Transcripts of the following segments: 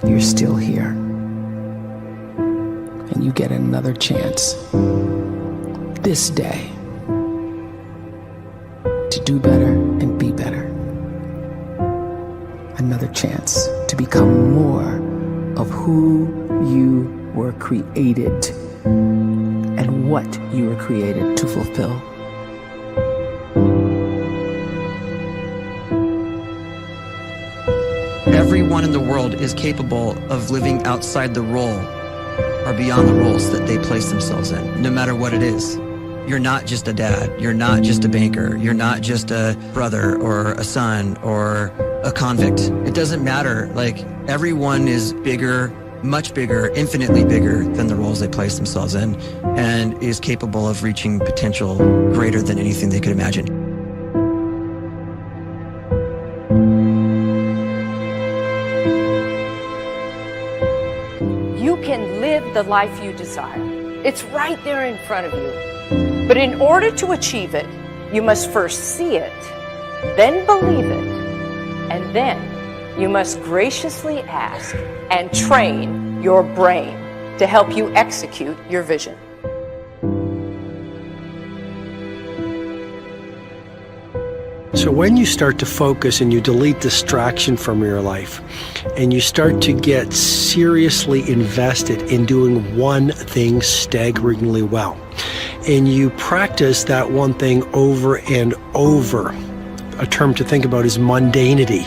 you're still here. And you get another chance this day to do better and be better. Another chance to become more of who you were created and what you were created to fulfill. Everyone in the world is capable of living outside the role or beyond the roles that they place themselves in, no matter what it is. You're not just a dad, you're not just a banker, you're not just a brother or a son or a convict. It doesn't matter. Like, everyone is bigger, much bigger, infinitely bigger than the roles they place themselves in, and is capable of reaching potential greater than anything they could imagine. You can live the life you desire. It's right there in front of you. But in order to achieve it, you must first see it, then believe it, and then you must graciously ask and train your brain to help you execute your vision. So when you start to focus and you delete distraction from your life, and you start to get seriously invested in doing one thing staggeringly well, and you practice that one thing over and over, a term to think about is mundanity.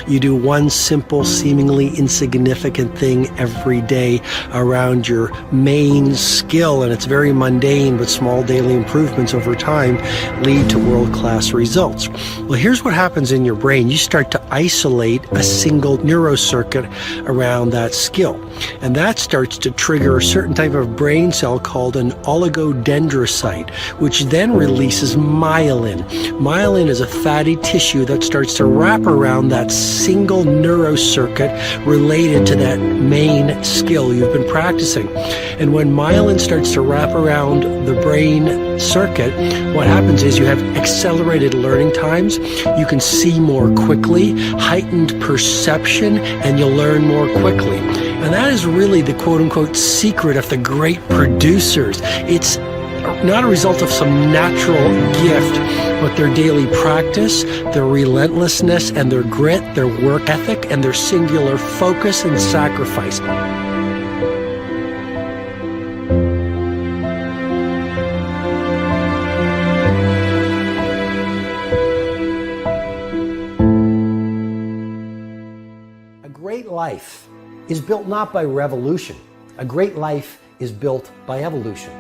You do one simple, seemingly insignificant thing every day around your main skill, and it's very mundane, but small daily improvements over time lead to world-class results. Well, here's what happens in your brain. You start to isolate a single neurocircuit around that skill, and that starts to trigger a certain type of brain cell called an oligodendrocyte, which then releases myelin. Myelin is a fatty tissue that starts to wrap around that single neurocircuit related to that main skill you've been practicing. And when myelin starts to wrap around the brain circuit, what happens is you have accelerated learning times, you can see more quickly, heightened perception, and you'll learn more quickly. And that is really the quote-unquote secret of the great producers. It's not a result of some natural gift, but their daily practice, their relentlessness and their grit, their work ethic, and their singular focus and sacrifice. A great life is built not by revolution. A great life is built by evolution.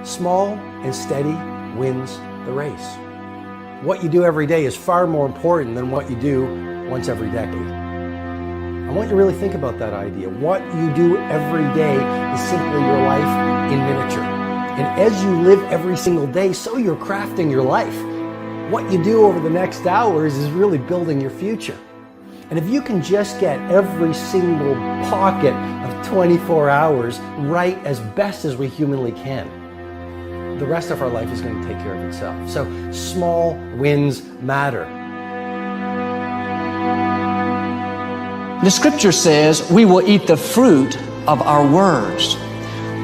Small and steady wins the race. What you do every day is far more important than what you do once every decade. I want you to really think about that idea. What you do every day is simply your life in miniature. And as you live every single day, so you're crafting your life. What you do over the next hours is really building your future. And if you can just get every single pocket of 24 hours right as best as we humanly can, the rest of our life is going to take care of itself. So small wins matter. The scripture says we will eat the fruit of our words.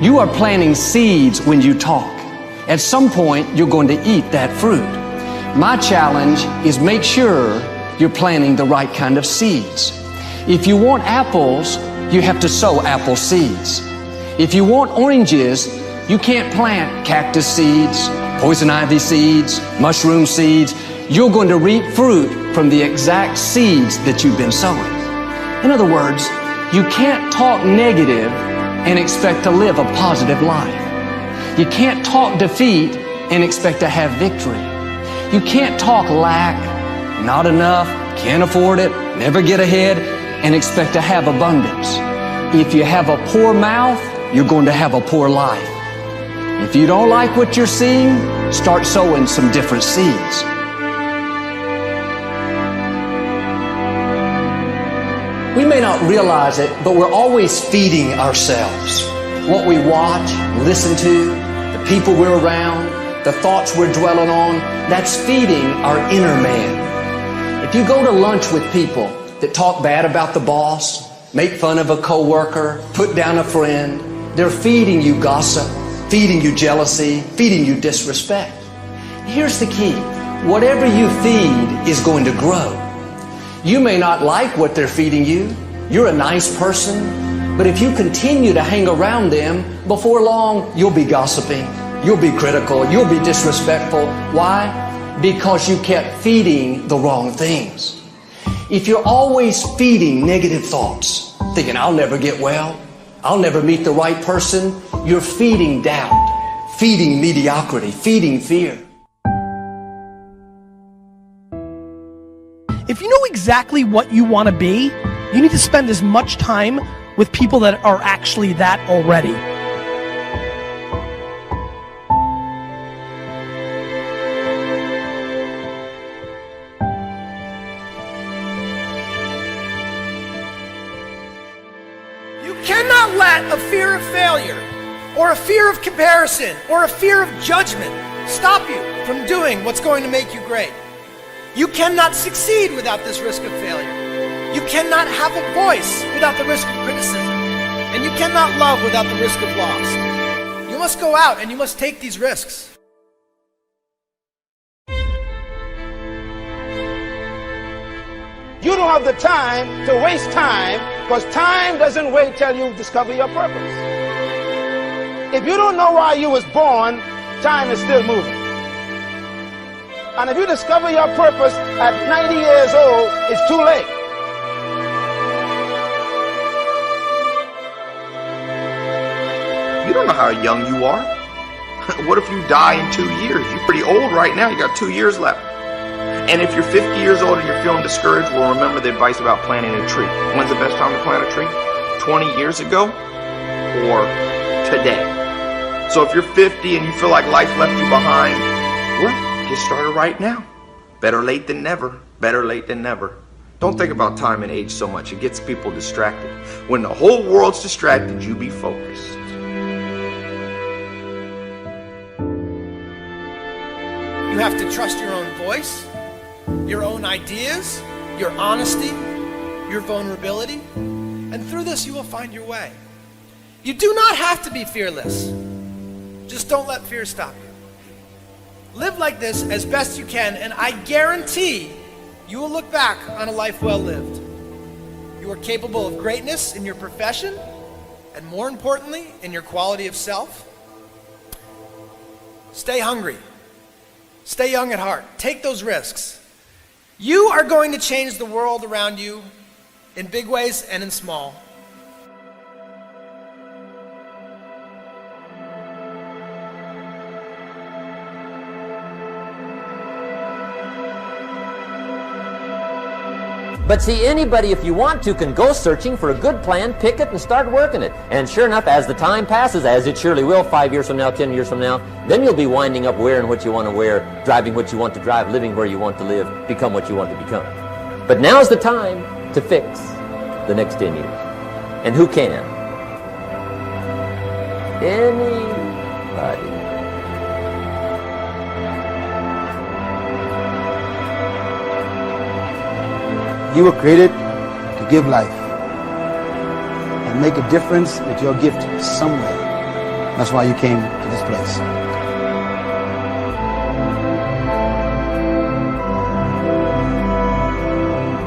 You are planting seeds when you talk. At some point, you're going to eat that fruit. My challenge is make sure you're planting the right kind of seeds. If you want apples, you have to sow apple seeds. If you want oranges, you can't plant cactus seeds, poison ivy seeds, mushroom seeds. You're going to reap fruit from the exact seeds that you've been sowing. In other words, you can't talk negative and expect to live a positive life. You can't talk defeat and expect to have victory. You can't talk lack, not enough, can't afford it, never get ahead, and expect to have abundance. If you have a poor mouth, you're going to have a poor life. If you don't like what you're seeing, start sowing some different seeds. We may not realize it, but we're always feeding ourselves. What we watch, listen to, the people we're around, the thoughts we're dwelling on, that's feeding our inner man. If you go to lunch with people that talk bad about the boss, make fun of a coworker, put down a friend. They're feeding you gossip, feeding you jealousy, feeding you disrespect. Here's the key. Whatever you feed is going to grow. You may not like what they're feeding you. You're a nice person. But if you continue to hang around them, before long, you'll be gossiping. You'll be critical. You'll be disrespectful. Why? Because you kept feeding the wrong things. If you're always feeding negative thoughts, thinking, I'll never get well, I'll never meet the right person, you're feeding doubt, feeding mediocrity, feeding fear. If you know exactly what you want to be, you need to spend as much time with people that are actually that already. You cannot let a fear of failure, or a fear of comparison, or a fear of judgment stop you from doing what's going to make you great. You cannot succeed without this risk of failure. You cannot have a voice without the risk of criticism. And you cannot love without the risk of loss. You must go out and you must take these risks. You don't have the time to waste time, because time doesn't wait till you discover your purpose. If you don't know why you was born, time is still moving. And if you discover your purpose at 90 years old, it's too late. You don't know how young you are. What if you die in 2 years? You're pretty old right now. You got 2 years left. And if you're 50 years old and you're feeling discouraged, well, remember the advice about planting a tree. When's the best time to plant a tree? 20 years ago or today? So if you're 50 and you feel like life left you behind, well, get started right now. Better late than never. Better late than never. Don't think about time and age so much. It gets people distracted. When the whole world's distracted, you be focused. You have to trust your own voice, your own ideas, your honesty, your vulnerability, and through this you will find your way. You do not have to be fearless. Just don't let fear stop you. Live like this as best you can, and I guarantee you will look back on a life well lived. You are capable of greatness in your profession, and more importantly, in your quality of self. Stay hungry. Stay young at heart. Take those risks. You are going to change the world around you in big ways and in small. But see, anybody, if you want to, can go searching for a good plan, pick it, and start working it. And sure enough, as the time passes, as it surely will, 5 years from now, 10 years from now, then you'll be winding up wearing what you want to wear, driving what you want to drive, living where you want to live, become what you want to become. But now's the time to fix the next 10 years. And who can? Anybody. You were created to give life and make a difference with your gift somewhere. That's why you came to this place.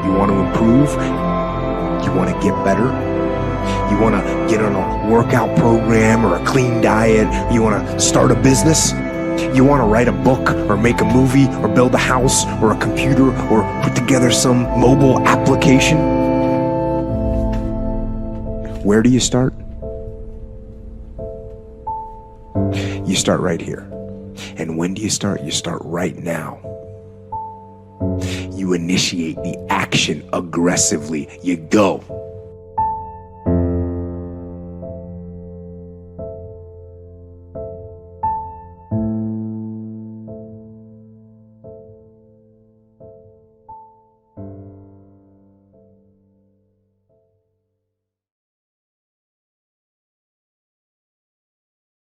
You want to improve? You want to get better? You want to get on a workout program or a clean diet? You want to start a business? You want to write a book or make a movie or build a house or a computer or put together some mobile application? Where do you start? You start right here. And when do you start? You start right now. You initiate the action aggressively. You go.